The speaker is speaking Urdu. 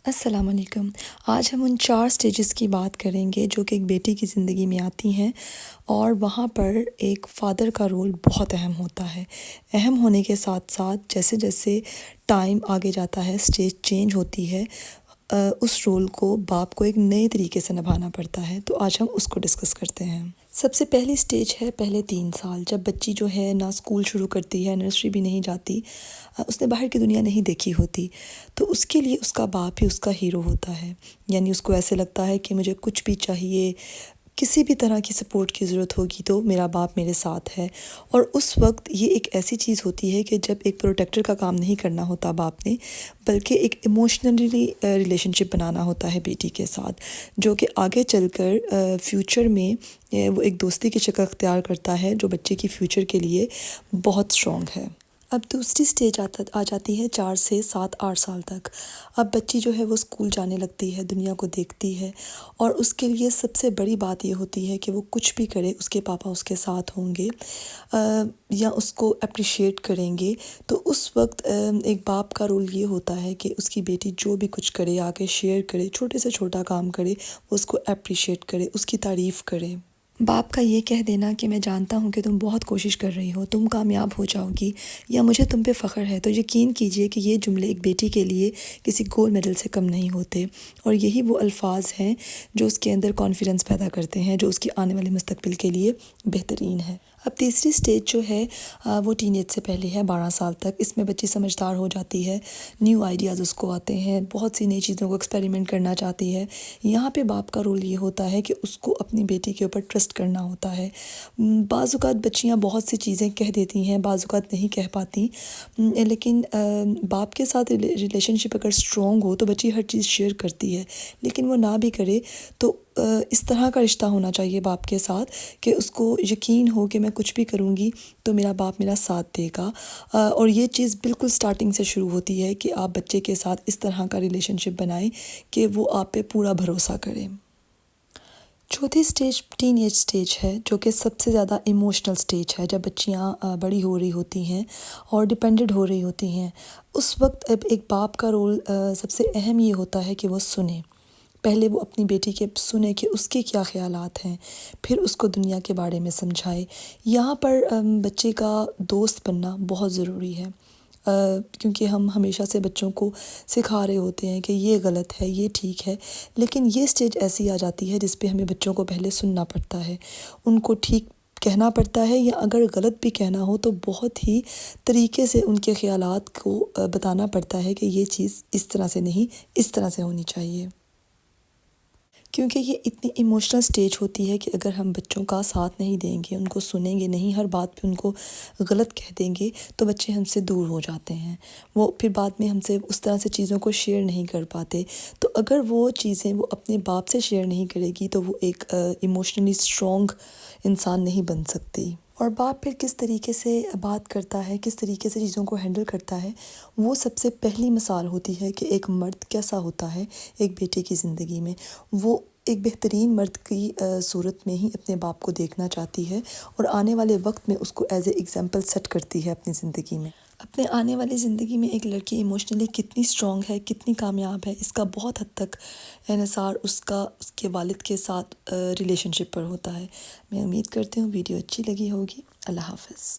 السلام علیکم۔ آج ہم ان 4 سٹیجز کی بات کریں گے جو کہ ایک بیٹی کی زندگی میں آتی ہیں، اور وہاں پر ایک فادر کا رول بہت اہم ہوتا ہے۔ اہم ہونے کے ساتھ ساتھ جیسے جیسے ٹائم آگے جاتا ہے، سٹیج چینج ہوتی ہے، اس رول کو باپ کو ایک نئے طریقے سے نبھانا پڑتا ہے۔ تو آج ہم اس کو ڈسکس کرتے ہیں۔ سب سے پہلی سٹیج ہے پہلے 3 سال، جب بچی جو ہے نہ اسکول شروع کرتی ہے، نرسری بھی نہیں جاتی، اس نے باہر کی دنیا نہیں دیکھی ہوتی، تو اس کے لیے اس کا باپ ہی اس کا ہیرو ہوتا ہے۔ یعنی اس کو ایسے لگتا ہے کہ مجھے کچھ بھی چاہیے، کسی بھی طرح کی سپورٹ کی ضرورت ہوگی تو میرا باپ میرے ساتھ ہے۔ اور اس وقت یہ ایک ایسی چیز ہوتی ہے کہ جب ایک پروٹیکٹر کا کام نہیں کرنا ہوتا باپ نے، بلکہ ایک ایموشنلی ریلیشن شپ بنانا ہوتا ہے بیٹی کے ساتھ، جو کہ آگے چل کر فیوچر میں وہ ایک دوستی کی شکل اختیار کرتا ہے جو بچے کی فیوچر کے لیے بہت اسٹرانگ ہے۔ اب دوسری سٹیج آ جاتی ہے 4 سے 7 8 سال تک۔ اب بچی جو ہے وہ اسکول جانے لگتی ہے، دنیا کو دیکھتی ہے، اور اس کے لیے سب سے بڑی بات یہ ہوتی ہے کہ وہ کچھ بھی کرے اس کے پاپا اس کے ساتھ ہوں گے، یا اس کو اپریشیٹ کریں گے۔ تو اس وقت ایک باپ کا رول یہ ہوتا ہے کہ اس کی بیٹی جو بھی کچھ کرے آگے شیئر کرے، چھوٹے سے چھوٹا کام کرے، وہ اس کو اپریشیٹ کرے، اس کی تعریف کرے۔ باپ کا یہ کہہ دینا کہ میں جانتا ہوں کہ تم بہت کوشش کر رہی ہو، تم کامیاب ہو جاؤ گی، یا مجھے تم پہ فخر ہے، تو یقین کیجئے کہ یہ جملے ایک بیٹی کے لیے کسی گولڈ میڈل سے کم نہیں ہوتے، اور یہی وہ الفاظ ہیں جو اس کے اندر کانفیڈنس پیدا کرتے ہیں، جو اس کی آنے والے مستقبل کے لیے بہترین ہے۔ اب تیسری سٹیج جو ہے وہ ٹین ایج سے پہلے ہے، 12 سال تک۔ اس میں بچی سمجھدار ہو جاتی ہے، نیو آئیڈیاز اس کو آتے ہیں، بہت سی نئی چیزوں کو ایکسپیریمنٹ کرنا چاہتی ہے۔ یہاں پہ باپ کا رول یہ ہوتا ہے کہ اس کو اپنی بیٹی کے اوپر ٹرسٹ کرنا ہوتا ہے۔ بعض اوقات بچیاں بہت سی چیزیں کہہ دیتی ہیں، بعض اوقات نہیں کہہ پاتی، لیکن باپ کے ساتھ ریلیشن شپ اگر اسٹرانگ ہو تو بچی ہر چیز شیئر کرتی ہے، لیکن وہ نہ بھی کرے تو اس طرح کا رشتہ ہونا چاہیے باپ کے ساتھ کہ اس کو یقین ہو کہ میں کچھ بھی کروں گی تو میرا باپ میرا ساتھ دے گا۔ اور یہ چیز بالکل سٹارٹنگ سے شروع ہوتی ہے کہ آپ بچے کے ساتھ اس طرح کا ریلیشن شپ بنائیں کہ وہ آپ پہ پورا بھروسہ کرے۔ چوتھی سٹیج ٹین ایج سٹیج ہے، جو کہ سب سے زیادہ ایموشنل سٹیج ہے، جب بچیاں بڑی ہو رہی ہوتی ہیں اور ڈیپینڈڈ ہو رہی ہوتی ہیں۔ اس وقت اب ایک باپ کا رول سب سے اہم یہ ہوتا ہے کہ وہ سنے۔ پہلے وہ اپنی بیٹی کے سنے کہ اس کے کیا خیالات ہیں، پھر اس کو دنیا کے بارے میں سمجھائے۔ یہاں پر بچے کا دوست بننا بہت ضروری ہے، کیونکہ ہم ہمیشہ سے بچوں کو سکھا رہے ہوتے ہیں کہ یہ غلط ہے، یہ ٹھیک ہے، لیکن یہ سٹیج ایسی آ جاتی ہے جس پہ ہمیں بچوں کو پہلے سننا پڑتا ہے، ان کو ٹھیک کہنا پڑتا ہے، یا اگر غلط بھی کہنا ہو تو بہت ہی طریقے سے ان کے خیالات کو بتانا پڑتا ہے کہ یہ چیز اس طرح سے نہیں، اس طرح سے ہونی چاہیے۔ کیونکہ یہ اتنی ایموشنل سٹیج ہوتی ہے کہ اگر ہم بچوں کا ساتھ نہیں دیں گے، ان کو سنیں گے نہیں، ہر بات پہ ان کو غلط کہہ دیں گے تو بچے ہم سے دور ہو جاتے ہیں، وہ پھر بعد میں ہم سے اس طرح سے چیزوں کو شیئر نہیں کر پاتے۔ تو اگر وہ چیزیں وہ اپنے باپ سے شیئر نہیں کرے گی تو وہ ایک ایموشنلی اسٹرانگ انسان نہیں بن سکتی۔ اور باپ پھر کس طریقے سے بات کرتا ہے، کس طریقے سے چیزوں کو ہینڈل کرتا ہے، وہ سب سے پہلی مثال ہوتی ہے کہ ایک مرد کیسا ہوتا ہے ایک بیٹے کی زندگی میں۔ وہ ایک بہترین مرد کی صورت میں ہی اپنے باپ کو دیکھنا چاہتی ہے، اور آنے والے وقت میں اس کو ایز اے ایگزامپل سیٹ کرتی ہے اپنی زندگی میں۔ اپنے آنے والی زندگی میں ایک لڑکی ایموشنلی کتنی اسٹرانگ ہے، کتنی کامیاب ہے، اس کا بہت حد تک انحصار اس کے والد کے ساتھ ریلیشن شپ پر ہوتا ہے۔ میں امید کرتی ہوں ویڈیو اچھی لگی ہوگی۔ اللہ حافظ۔